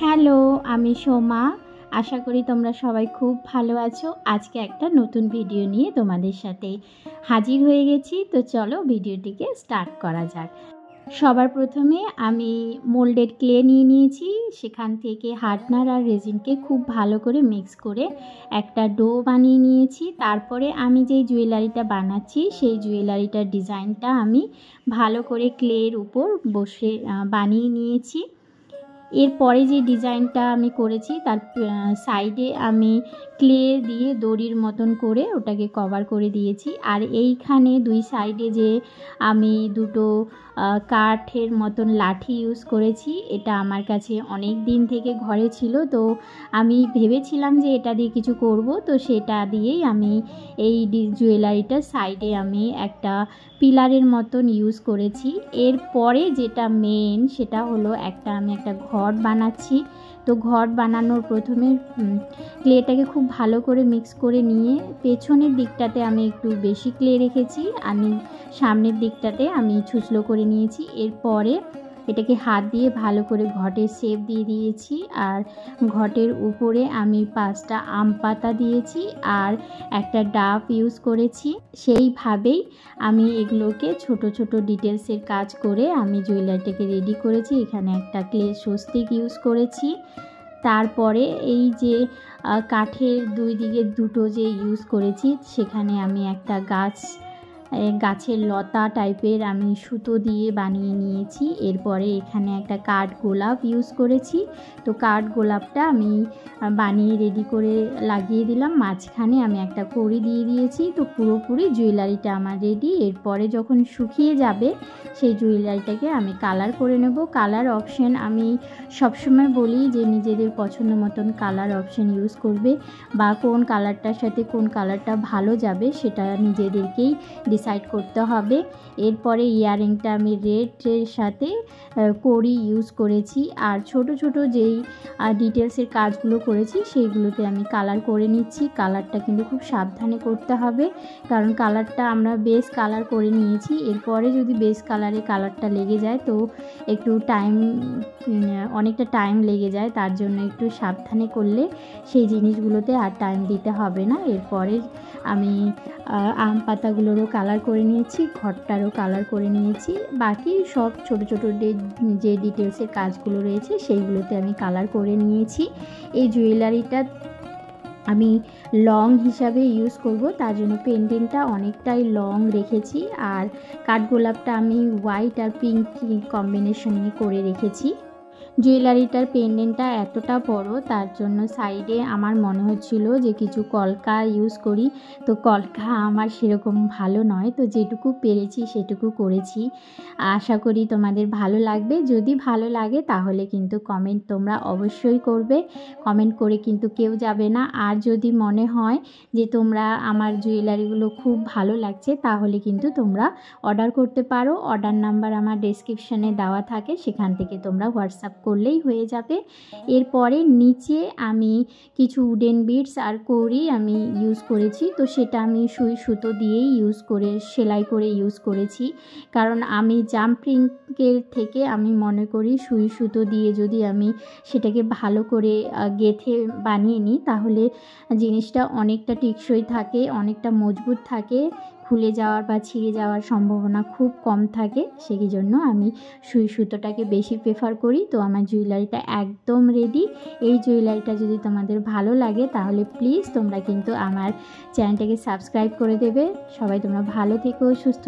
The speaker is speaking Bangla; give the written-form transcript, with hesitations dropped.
হ্যালো, আমি সোমা। আশা করি তোমরা সবাই খুব ভালো আছো। আজকে একটা নতুন ভিডিও নিয়ে তোমাদের সাথে হাজির হয়ে গেছি। তো চলো ভিডিওটিকে স্টার্ট করা যাক। সবার প্রথমে আমি মোল্ডেড ক্লে নিয়ে নিয়েছি। সেখান থেকে হার্ডনার আর রেজিনকে খুব ভালো করে মিক্স করে একটা ডো বানিয়ে নিয়েছি। তারপরে আমি যেই জুয়েলারিটা বানাচ্ছি সেই জুয়েলারিটার ডিজাইনটা আমি ভালো করে ক্লের উপর বসে বানিয়ে নিয়েছি। এরপরে যে ডিজাইনটা আমি করেছি তার সাইডে আমি ক্লে দিয়ে দড়ির মতন করে ওটাকে কভার করে দিয়েছি। আর এইখানে দুই সাইডে যে আমি দুটো কাঠের মতন লাঠি ইউজ করেছি, এটা আমার কাছে অনেক দিন থেকে ঘরে ছিল। তো আমি ভেবেছিলাম যে এটা দিয়ে কিছু করব, তো সেটা দিয়েই আমি এই জুয়েলারিটার সাইডে আমি একটা পিলারের মতন ইউজ করেছি। এরপরে যেটা মেন সেটা হলো আমি একটা ঘট বানাচ্ছি। তো ঘট বানানোর প্রথমে ক্লেটাকে খুব ভালো করে মিক্স করে নিয়ে পেছনের দিকটাতে আমি একটু বেশি ক্লে রেখেছি, আমি সামনের দিকটাতে আমি ছুঁচলো করে নিয়েছি। এরপরে এটাকে হাত দিয়ে ভালো করে ঘটের শেপ দিয়ে দিয়েছি। আর ঘটের উপরে আমি 5টা আম পাতা দিয়েছি আর একটা ডাব ইউজ করেছি। সেইভাবেই আমি এগুলোকে ছোট ছোট ডিটেলসের কাজ করে আমি জুয়েলারিটাকে রেডি করেছি। এখানে একটা ক্লে স্বস্তিক ইউজ করেছি। তারপরে এই যে কাঠের দুই দিকে দুটো যে ইউজ করেছি, সেখানে আমি একটা গাছের লতা টাইপের আমি সুতো দিয়ে বানিয়ে নিয়েছি। এরপরে এখানে একটা কাঠ গোলাপ ইউজ করেছি। তো কাঠ গোলাপটা আমি বানিয়ে রেডি করে লাগিয়ে দিলাম। মাঝখানে আমি একটা কড়ি দিয়ে দিয়েছি। তো পুরোপুরি জুয়েলারিটা আমার রেডি। এরপরে যখন শুকিয়ে যাবে সেই জুয়েলারিটাকে আমি কালার করে নেব। কালার অপশন আমি সবসময় বলি যে নিজেদের পছন্দ মতন কালার অপশন ইউজ করবে, বা কোন কালারটার সাথে কোন কালারটা ভালো যাবে সেটা নিজেদেরকেই ডিসাইড করতে হবে। এরপরে ইয়াররিংটা আমি রেডের সাথে কড়ি ইউজ করেছি। আর ছোট ছোট যেই ডিটেলসের কাজগুলো করেছি সেইগুলোতে আমি কালার করে নিচ্ছি। কালারটা কিন্তু খুব সাবধানে করতে হবে, কারণ কালারটা আমরা বেস কালার করে নিয়েছি। এরপরে যদি বেস কালারটা লেগে যায় তো একটু অনেকটা টাইম লেগে যায়। তার জন্য একটু সাবধানে করলে সেই জিনিসগুলোতে আর টাইম দিতে হবে না। এরপরে আমি আম পাতাগুলোরও কালার করে নিয়েছি, ঘরটারও কালার করে নিয়েছি। বাকি সব ছোট ছোট যে ডিটেলসের কাজগুলো রয়েছে সেইগুলোতে আমি কালার করে নিয়েছি। এই জুয়েলারিটা আমি লং হিসাবে ইউজ করব, তার জন্য পেন্ডেন্টটা অনেকটাই লং রেখেছি। আর কাঠগোলাপটা আমি হোয়াইট আর পিঙ্ক কম্বিনেশনে করে রেখেছি। জুয়েলারিটার পেন্ডেন্টটা এতটা বড়, তার জন্য সাইডে আমার মনে হচ্ছিল যে কিছু কলকা ইউজ করি। তো কলকা আমার সেরকম ভালো নয়, তো যেটুকু পেরেছি সেটুকু করেছি। আশা করি তোমাদের ভালো লাগবে। যদি ভালো লাগে তাহলে কিন্তু কমেন্ট তোমরা অবশ্যই করবে, কমেন্ট করে কিন্তু কেউ যাবে না। আর যদি মনে হয় যে তোমরা আমার জুয়েলারিগুলো খুব ভালো লাগছে তাহলে কিন্তু তোমরা অর্ডার করতে পারো। অর্ডার নাম্বার আমার ডেসক্রিপশানে দেওয়া থাকে, সেখান থেকে তোমরা হোয়াটসঅ্যাপ করলেই হয়ে যাবে। এরপরে নিচে আমি কিছু উডেন বিডস আর কড়ি আমি ইউজ করেছি। তো সেটা আমি সুই সুতো দিয়েই সেলাই করে ইউজ করেছি, কারণ আমি জাম্পিংয়ের থেকে আমি মনে করি সুই সুতো দিয়ে যদি আমি সেটাকে ভালো করে গেঁথে বানিয়ে নিই তাহলে জিনিসটা অনেকটা টেকসই থাকে, অনেকটা মজবুত থাকে, খুলে যাওয়ার বা ছিঁড়ে যাওয়ার সম্ভাবনা খুব কম থাকে। সেই জন্য আমি সুই সুতোটাকে বেশি প্রেফার করি। তো আমার জুয়েলারিটা একদম রেডি। এই জুয়েলারিটা যদি তোমাদের ভালো লাগে তাহলে প্লিজ তোমরা কিন্তু আমার চ্যানেলটাকে সাবস্ক্রাইব করে দেবে। সবাই তোমরা ভালো থেকো, সুস্থ